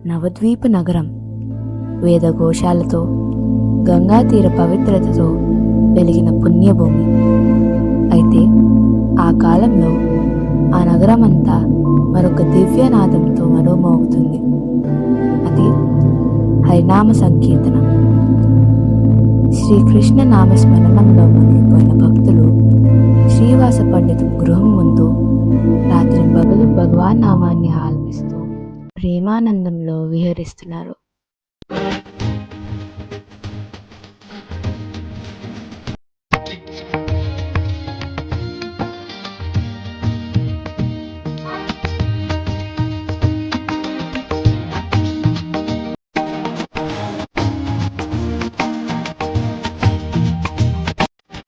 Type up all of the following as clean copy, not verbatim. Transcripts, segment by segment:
నవద్వీప నగరం వేదఘోషాలతో గంగా తీర పవిత్రతతో వెలిగిన పుణ్యభూమి. అయితే ఆ కాలంలో ఆ నగరమంతా మరొక దివ్యనాదంతో మరోమోగుతుంది. అది హరినామ సంకీర్తన. శ్రీకృష్ణ నామస్మరణంలో మునిగిపోయిన భక్తులు శ్రీవాస పండితు గృహం ముందు రాత్రి పగలు భగవాన్ నామాన్ని ఆలపిస్తూ ప్రేమానందంలో విహరిస్తున్నారు.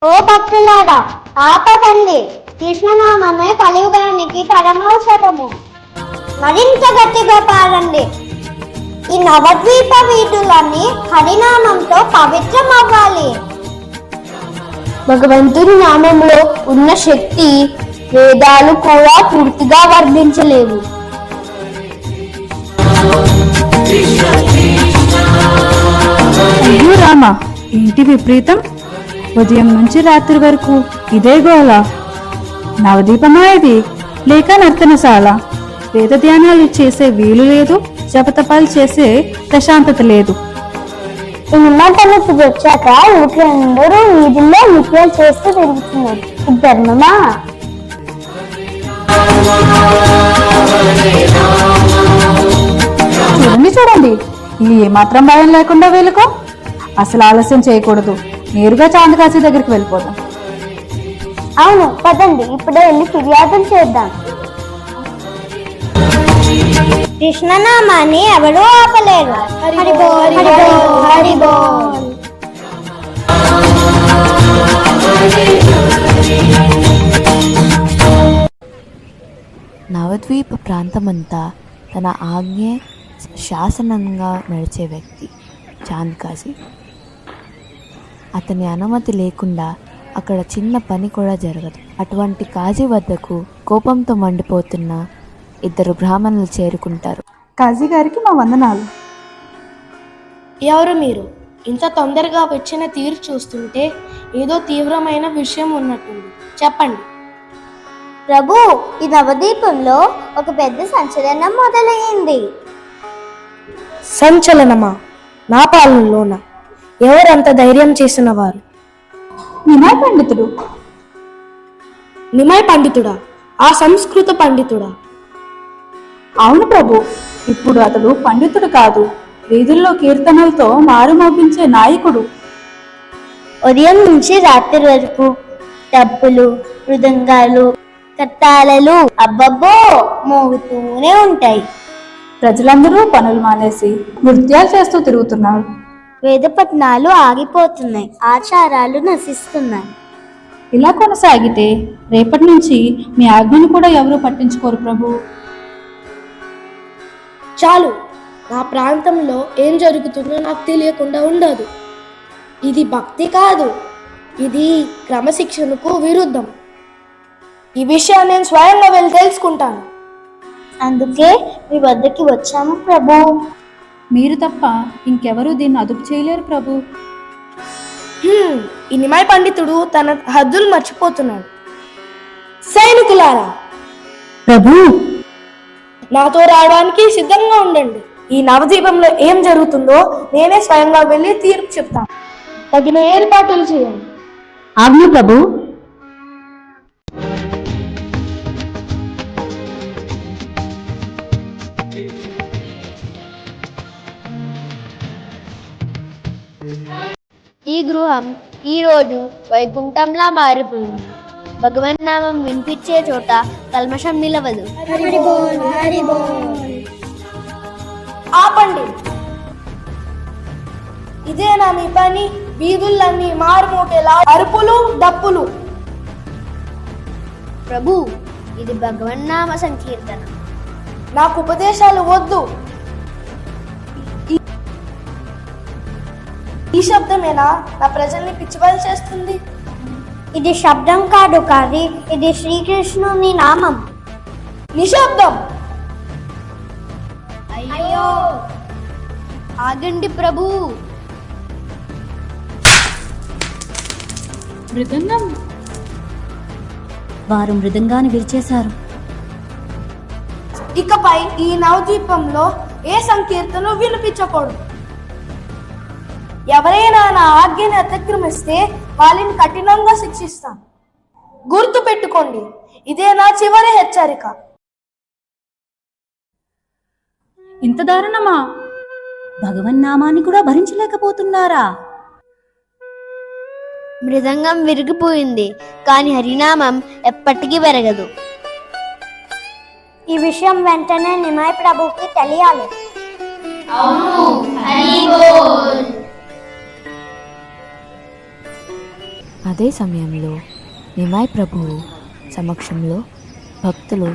ఓ భక్తులారా, ఆపదండి. కృష్ణనామమే కలియుగానికి పరమౌషధము. మరింత గట్టిగా పాడండి. ఈ నవద్వీప వీధులన్నీ హరినామంతో పవిత్రమవ్వాలి. భగవంతుని నామంలో ఉన్న శక్తి వేదాలు కూడా పూర్తిగా వర్ణించలేవు. అయ్యో రామ, ఏంటి విపరీతం? ఉదయం నుంచి రాత్రి వరకు ఇదే గోల. నవదీపమా ఇది, లేక నర్తనశాల? వేద ధ్యానాలు చేసే వీలు లేదు, జపతపాలు చేసే ప్రశాంతత లేదు. తనకు వచ్చాక ఊళ్ళందరూ వీధుల్లో నిత్యాలు చేస్తూ తిరుగుతున్నారు. ఇది ధర్మమా? చూడండి, ఇది ఏమాత్రం భయం లేకుండా వీళ్ళకు. అసలు ఆలస్యం చేయకూడదు, నేరుగా చాందకాశి దగ్గరికి వెళ్ళిపోదాం. అవును, పదండి, ఇప్పుడే వెళ్ళి ఫిర్యాదులు చేద్దాం. కృష్ణనామాన్ని ఎవరూ ఆపలేరు. హరి బోల్, హరి బోల్, హరి బోల్. నవద్వీప ప్రాంతమంతా తన ఆజ్ఞే శాసనంగా నడిచే వ్యక్తి చాందకాశి. అతని అనుమతి లేకుండా అక్కడ చిన్న పని కూడా జరగదు. అటువంటి కాజీ వద్దకు కోపంతో మండిపోతున్న ఇద్దరు బ్రాహ్మణులు చేరుకుంటారు. కాజీ గారికి మా వందనాలు. ఎవరు మీరు? ఇంత తొందరగా వచ్చిన తీరు చూస్తుంటే ఏదో తీవ్రమైన విషయం ఉన్నట్టుంది, చెప్పండి. ప్రభు, ఈ నవదీపంలో ఒక పెద్ద సంచలనం మొదలైంది. సంచలనమా? నా పాలనలోన? ఎవరంత ధైర్యం చేసిన వారు? నిమాయ్ పండితుడు. నిమాయ్ పండితుడా? ఆ సంస్కృత పండితుడా? అవును ప్రభు, ఇప్పుడు అతడు పండితుడు కాదు, వీధుల్లో కీర్తనలతో మారుమోపించే నాయకుడు. ఉదయం నుంచి రాత్రి వరకు డబ్బులు, మృదంగాలు, కత్తాలలు అబ్బబ్బో మోగుతూనే ఉంటాయి. ప్రజలందరూ పనులు మానేసి నృత్యాలు చేస్తూ తిరుగుతున్నారు. వేదపట్నాలు ఆగిపోతున్నాయి, ఆచారాలు నశిస్తున్నాయి. ఇలా కొనసాగితే రేపటి నుంచి మీ ఆజ్ఞను కూడా ఎవరూ పట్టించుకోరు ప్రభు. చాలు, నా ప్రాంతంలో ఏం జరుగుతుందో నాకు తెలియకుండా ఉండదు. ఇది భక్తి కాదు, ఇది క్రమశిక్షణకు విరుద్ధం. ఈ విషయాన్ని నేను స్వయంగా వెళ్ళి తెలుసుకుంటాను. అందుకే మీ వద్దకి వచ్చాము ప్రభు. మీరు తప్ప ఇంకెవరూ దీన్ని అదుపు చేయలేరు ప్రభు. ఈ నిమాయ్ పండితుడు తన హద్దులు మర్చిపోతున్నాడు. సైనికులారా, ప్రభు, నాతో రావడానికి సిద్ధంగా ఉండండి. ఈ నవదీపంలో ఏం జరుగుతుందో నేనే స్వయంగా వెళ్ళి తీర్పు చెప్తాను. తగిన ఏర్పాట్లు చేయండి. ఆజ్ఞ ప్రభు. ఈ గృహం ఈరోజు వైకుంఠంలా మారిపోయింది. భగవన్నామం వినిపించే చోట కల్మషం నిలవదు. ఆపండి, ఇదేనా మీ పని? వీధులన్నీ మారుమోగేలా అరుపులు, డప్పులు. ప్రభు, ఇది భగవన్నామ సంకీర్తన. నాకు ఉపదేశాలు వద్దు. ఈ శబ్దమేనా నా ప్రజల్ని పిచ్చిబడి చేస్తుంది? ఇది శబ్దం కాదు కాది, ఇది శ్రీకృష్ణుని నామం. నిశ్శబ్దం. అయ్యో అయ్యో ఆగండి ప్రభు. మృదంగం. వారు మృదంగాన్ని విరిచేశారు. ఇకపై ఈ నవద్వీపంలో ఏ సంకీర్తన వినిపించకూడదు. ఎవరైనా నా ఆజ్ఞని అతిక్రమిస్తే వాళ్ళని కఠినంగా శిక్షిస్తాను. గుర్తు పెట్టుకోండి, ఇదే నా చివరి హెచ్చరిక. ఇంత దారుణమా? భగవన్నామాన్ని కూడా భరించలేకపోతున్నారా? మృదంగం విరిగిపోయింది, కానీ హరినామం ఎప్పటికీ పెరగదు. ఈ విషయం వెంటనే నిమాయ్ ప్రభుకి తెలియాలి. అదే సమయంలో నిమాయ్ ప్రభువు సమక్షంలో భక్తులు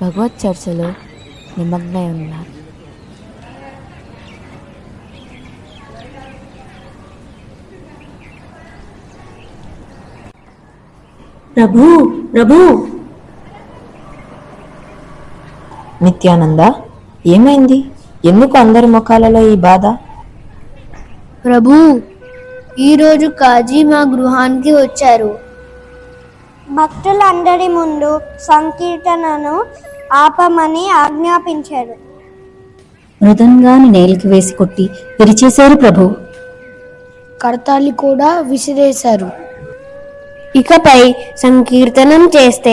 భగవత్ చర్చలో నిమగ్నై ఉన్నారు. ప్రభు ప్రభు. నిత్యానంద, ఏమైంది? ఎందుకు అందరి ముఖాలలో ఈ బాధ? ప్రభు, ఈరోజు కాజీ మా గృహానికి వచ్చారు. భక్తులందరి ముందు సంకీర్తనను ఆపమని ఆజ్ఞాపించారు. మృదంగాన్ని నేలకి వేసి కొట్టి విరిచేశారు ప్రభు. కర్తాలి కూడా విసిరేశారు. ఇకపై సంకీర్తనం చేస్తే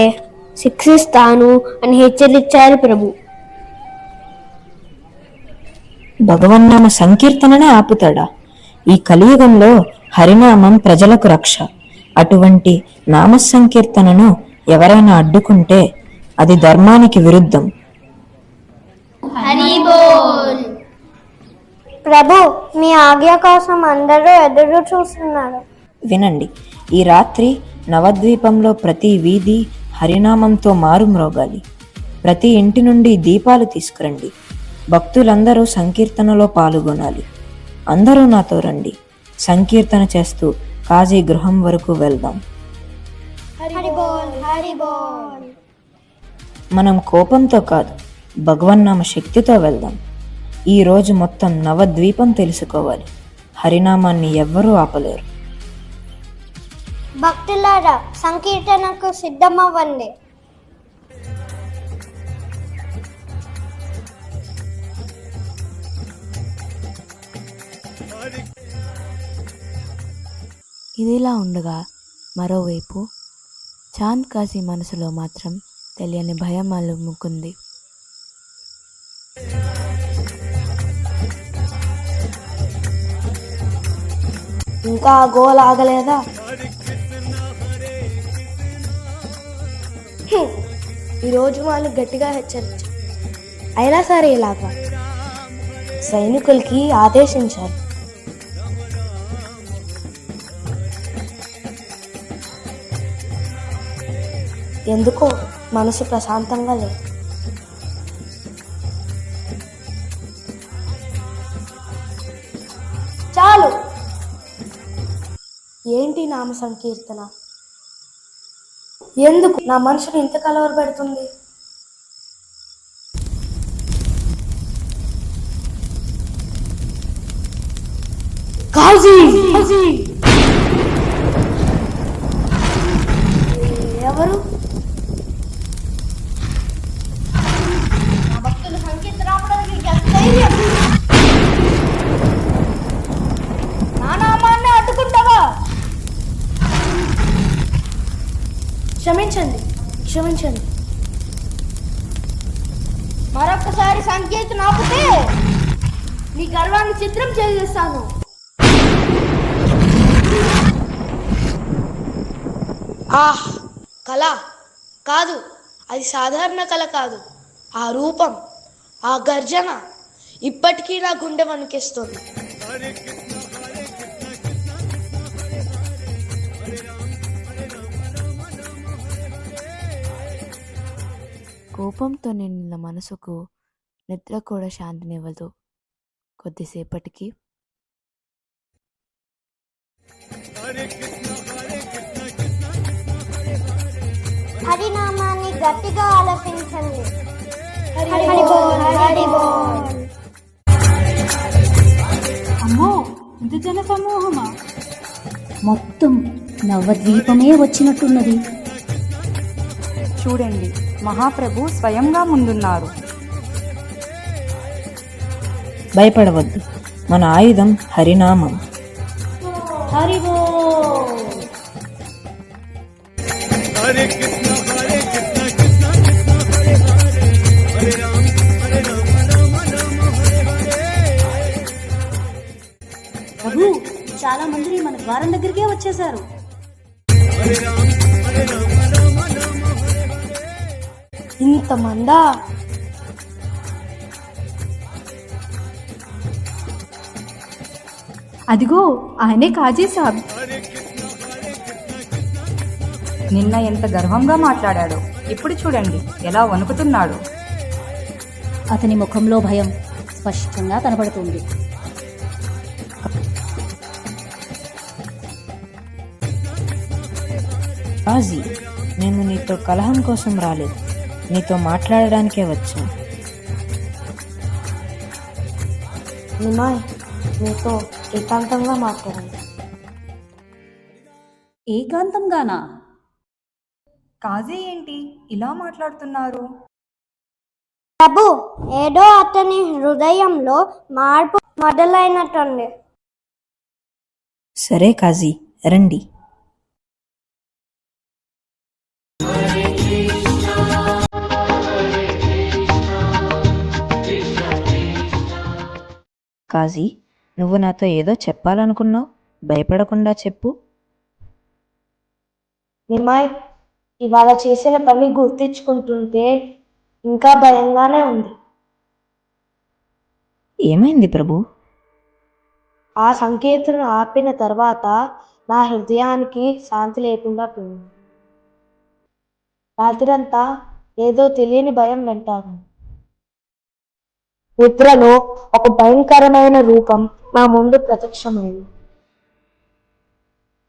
శిక్షిస్తాను అని హెచ్చరించారు ప్రభు. భగవన్నామ సంకీర్తననే ఆపుతాడా? ఈ కలియుగంలో హరినామం ప్రజలకు రక్ష. అటువంటి నామ సంకీర్తనను ఎవరైనా అడ్డుకుంటే అది ధర్మానికి విరుద్ధం. ప్రభు, మీ ఆజ్ఞ కోసం అందరూ ఎదురు చూస్తున్నారు. వినండి, ఈ రాత్రి నవద్వీపంలో ప్రతి వీధి హరినామంతో మారుమ్రోగాలి. ప్రతి ఇంటి నుండి దీపాలు తీసుకురండి. భక్తులందరూ సంకీర్తనలో పాల్గొనాలి. అందరూ నాతో రండి. సంకీర్తన చేస్తూ కాజీ గృహం వరకు వెళ్దాం. మనం కోపంతో కాదు, భగవన్నామ శక్తితో వెళ్దాం. ఈ రోజు మొత్తం నవద్వీపం తెలుసుకోవాలి. హరినామాన్ని ఎవ్వరూ ఆపలేరు. భక్తులారా, సంకీర్తనకు సిద్ధమవ్వండి. ఇదిలా ఉండగా మరోవైపు చాంద్ కాశీ మనసులో మాత్రం తెలియని భయం అలుముకుంది. ఇంకా ఆ గోల ఆగలేదా? ఈరోజు వాళ్ళు గట్టిగా హెచ్చరించారు. అయినా సరే ఇలాగా సైనికులకి ఆదేశించారు. ఎందుకో మనసు ప్రశాంతంగా లేదు. చాలు. ఏంటి నామ సంకీర్తన? ఎందుకు నా మనసును ఇంత కలవరపెడుతుంది? కాజీ! ఎవరు? నా నామాన్ని అడ్డుకుంటావా? క్షమించండి, క్షమించండి. మరొకసారి సంకీర్తన ఆపితే నీ గర్వాన్ని చిత్రం చేసేస్తాను. కళ కాదు, అది సాధారణ కళ కాదు. ఆ రూపం, ఆ గర్జన ఇప్పటికీ నా గుండె వణికిస్తుంది. కోపంతో నిండిన మనసుకు నిద్ర కూడా శాంతినివ్వదు. కొద్దిసేపటికి హరినామాన్ని గట్టిగా ఆలపించండి. హరి బోల్, హరి బోల్. ఇంత జన సమూహమా? మొత్తం నవద్వీపమే వచ్చినట్టున్నది. చూడండి, మహాప్రభు స్వయంగా ముందున్నారు. భయపడవద్దు, మన ఆయుధం హరినామం. హరివో ప్రభు, చాలా మంది మన ద్వారం దగ్గరికే వచ్చేశారు. ఇంతమందా? అదిగో ఆయనే కాజీ సాబ్. నిన్న ఎంత గర్వంగా మాట్లాడాడో ఇప్పుడు చూడండి ఎలా వణుకుతున్నాడు. అతని ముఖంలో భయం స్పష్టంగా కనబడుతుంది. రాజీ, నేను నీతో కలహం కోసం రాలేదు, నీతో మాట్లాడడానికే వచ్చాను. నిమాయ్, నీతో ఏకాంతంగా మాట్లాడాలి. ఏకాంతంగానా? కాజీ ఏంటి ఇలా మాట్లాడుతున్నారు? ప్రభు, ఏదో అతని హృదయంలో మార్పు మొదలైనట్టుంది. సరే కాజీ, రండి. కాజీ, నువ్వు నాతో ఏదో చెప్పాలనుకున్నావు, భయపడకుండా చెప్పు. నిమాయ్, ఇవాళ చేసిన పని గుర్తించుకుంటుంటే ఇంకా భయంగానే ఉంది. ఏమైంది ప్రభు? ఆ సంకేతం ఆపిన తర్వాత నా హృదయానికి శాంతి లేకుండా పోయింది. రాత్రంతా ఏదో తెలియని భయం వెంటాడు. నిద్రలో ఒక భయంకరమైన రూపం నా ముందు ప్రత్యక్షమైంది.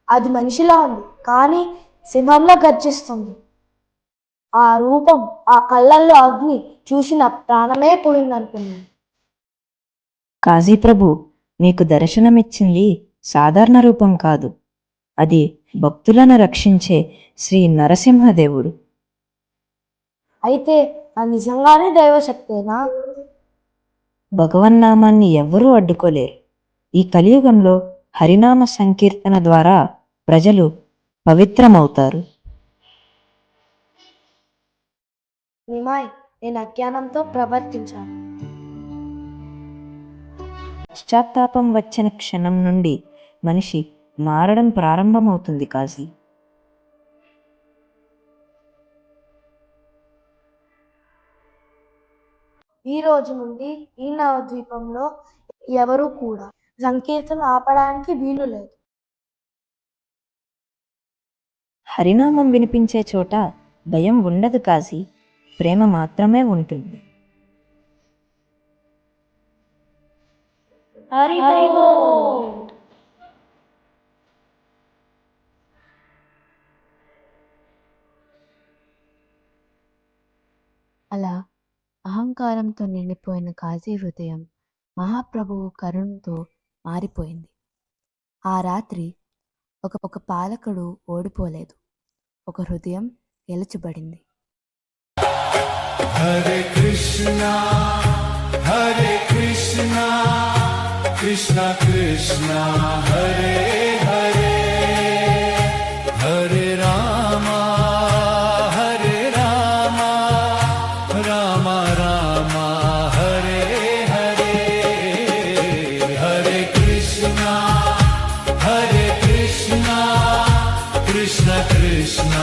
అది మనిషిలా ఉంది, కానీ సింహంలా గర్జిస్తుంది. ఆ రూపం, ఆ కళ్ళల్లో అగ్ని చూసిన ప్రాణమే పోయిందనుకున్నాను. కాజీ ప్రభు, మీకు దర్శనమిచ్చింది సాధారణ రూపం కాదు, అది భక్తులను రక్షించే శ్రీ నరసింహదేవుడు. అయితే అది నిజంగానే దైవశక్తేనా? భగవన్నామాన్ని ఎవ్వరూ అడ్డుకోలేరు. ఈ కలియుగంలో హరినామ సంకీర్తన ద్వారా ప్రజలు పవిత్రమవుతారు. నిమాయ్, నేను అజ్ఞానంతో ప్రవర్తించాను. పశ్చాత్తాపం వచ్చిన క్షణం నుండి మనిషి మారడం ప్రారంభమవుతుంది కాజీ. ఈ రోజు నుండి ఈ నవద్వీపంలో ఎవరూ కూడా సంకీర్తన ఆపడానికి వీలు లేదు. హరినామం వినిపించే చోట భయం ఉండదు కాజీ, ప్రేమ మాత్రమే ఉంటుంది. అలా అహంకారంతో నిండిపోయిన కాజీ హృదయం మహాప్రభువు కరుణతో మారిపోయింది. ఆ రాత్రి ఒక పాలకుడు ఓడిపోలేదు, ఒక హృదయం గెలుచబడింది. హరే కృష్ణ కృష్ణ కృష్ణ హరే హరే, హరే రామ రామ రామ హరే హరే, హరే కృష్ణ కృష్ణ కృష్ణ